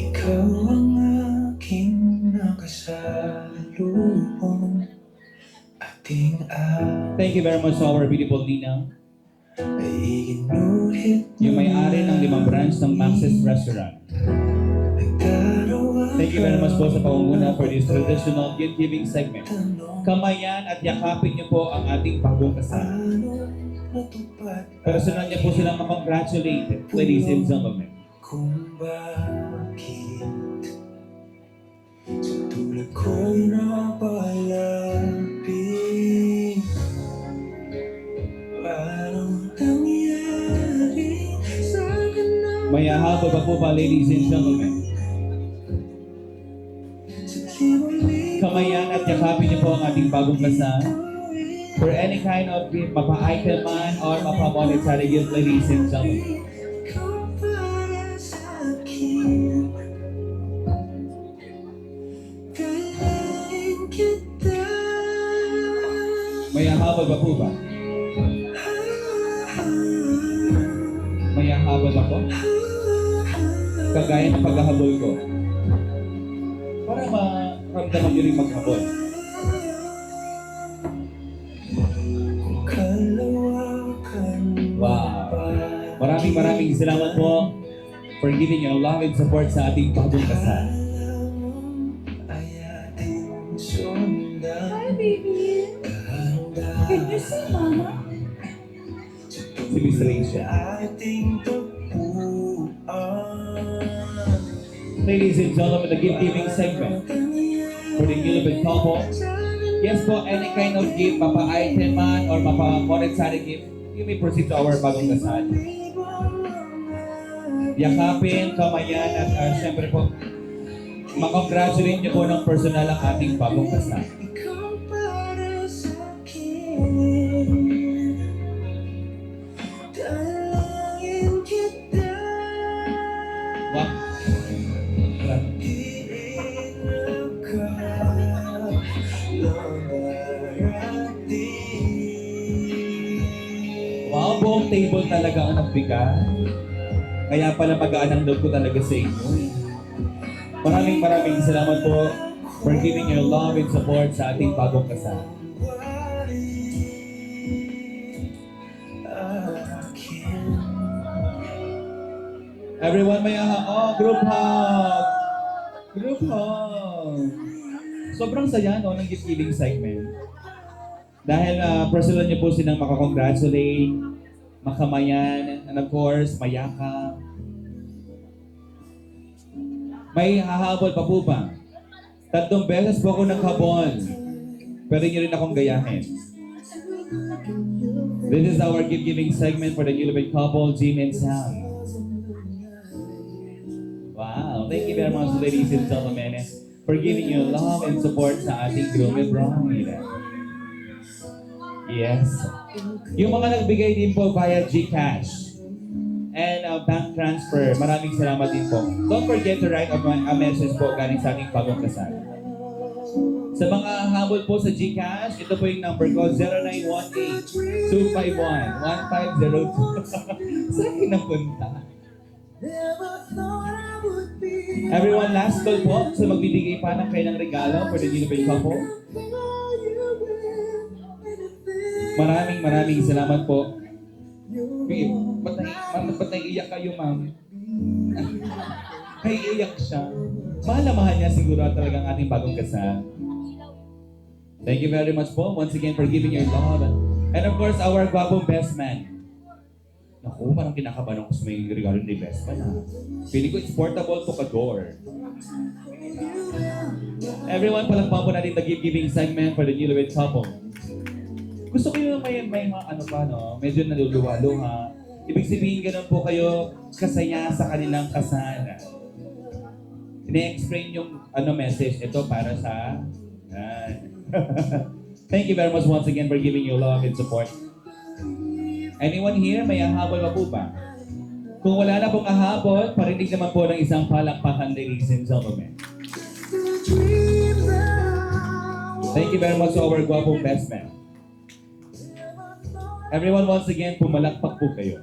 Ikaw ang aking nakasalubong. Ating Thank you very much to our beautiful Nina, ay inulit yung may-ari ng 5 branch ng Max's Restaurant. Thank you very much po sa pangunguna for this traditional gift-giving segment. Kamayan at yakapin niyo po ang ating bagong kasal. Personal niya po silang makongratulate, ladies and gentlemen. Kung bakit sa tulad ko'y napalapit, parang nangyari sa akin na May habol pa po ba, ladies and gentlemen? Kamayan at yakapin niyo po ang ating bagong kasal. For any kind of gift, mapa-item man or mapa-monetary gift, ladies and gentlemen. May habol pa po ba? May habol pa po? Kagaya ng paghahabol ko. Para maramdaman nyo rin maghabol. Wow! Maraming salamat po for giving your love and support sa ating bagong kasal. Hi, baby. Can you see Mama? Si Miss Rachel. Ladies and gentlemen, the gift-giving segment for the newlywed couple. Yes po, any kind of gift, mapa-item man or mapa-monetary gift, you may proceed to our bagong kasal. Yakapin, kamayan, at syempre po, makongratulate niyo po ng personal ang ating bagong kasal. Wow, buong table talaga ang nagbigay. Kaya pala magaan ang loob ko talaga sa inyo. Maraming salamat po for giving your love and support sa ating bagong kasal. Everyone may group hug! Group hug! Sobrang saya no ng gift-giving segment. Dahil personal niyo po silang makakongratulate, makamayan, and of course, mayakap. May hahabol pa po ba? 3 beses po ako naghabol. Pwede niyo rin akong gayahin. This is our gift-giving segment for the newlywed couple, Jim and Sam. Wow, thank you very much, ladies and gentlemen, for giving your love and support sa ating groom and bride. Yes. Yung mga nagbigay din po via GCash and bank transfer, maraming salamat din po. Don't forget to write a message po galing sa ating bagong kasal. Sa mga habol po sa GCash, ito po yung number ko, 0918-251-1502. Saan kayo napunta? Everyone, last call po sa magbibigay pa ng kailang regalo for the newlywed couple. Maraming salamat po. Ba't naiiyak kayo, ma'am? Naiiyak siya. Mahal na mahal niya siguro talagang ating bagong kasal. Thank you very much po once again for giving your love. And of course, our gwapong best man. Naku, parang kinakabahan ako sa may regalo ni best man. Feeling ko it's portable to kador. Everyone, palakpakan po natin the gift-giving segment for the newlywed couple. Gusto ko yung may mga ano pa, no? Medyo naluluwa-luha. Ibig sabihin, ganun po kayo kasaya sa kanilang kasal. Ine-explain yung message. Ito para sa... Thank you very much once again for giving your love and support. Anyone here? May ahabol pa po ba? Kung wala na pong ahabol, parinig naman po ng isang palakpakan, ladies and gentlemen. Thank you very much to our gwapong best man. Everyone, once again, pumalakpak po kayo.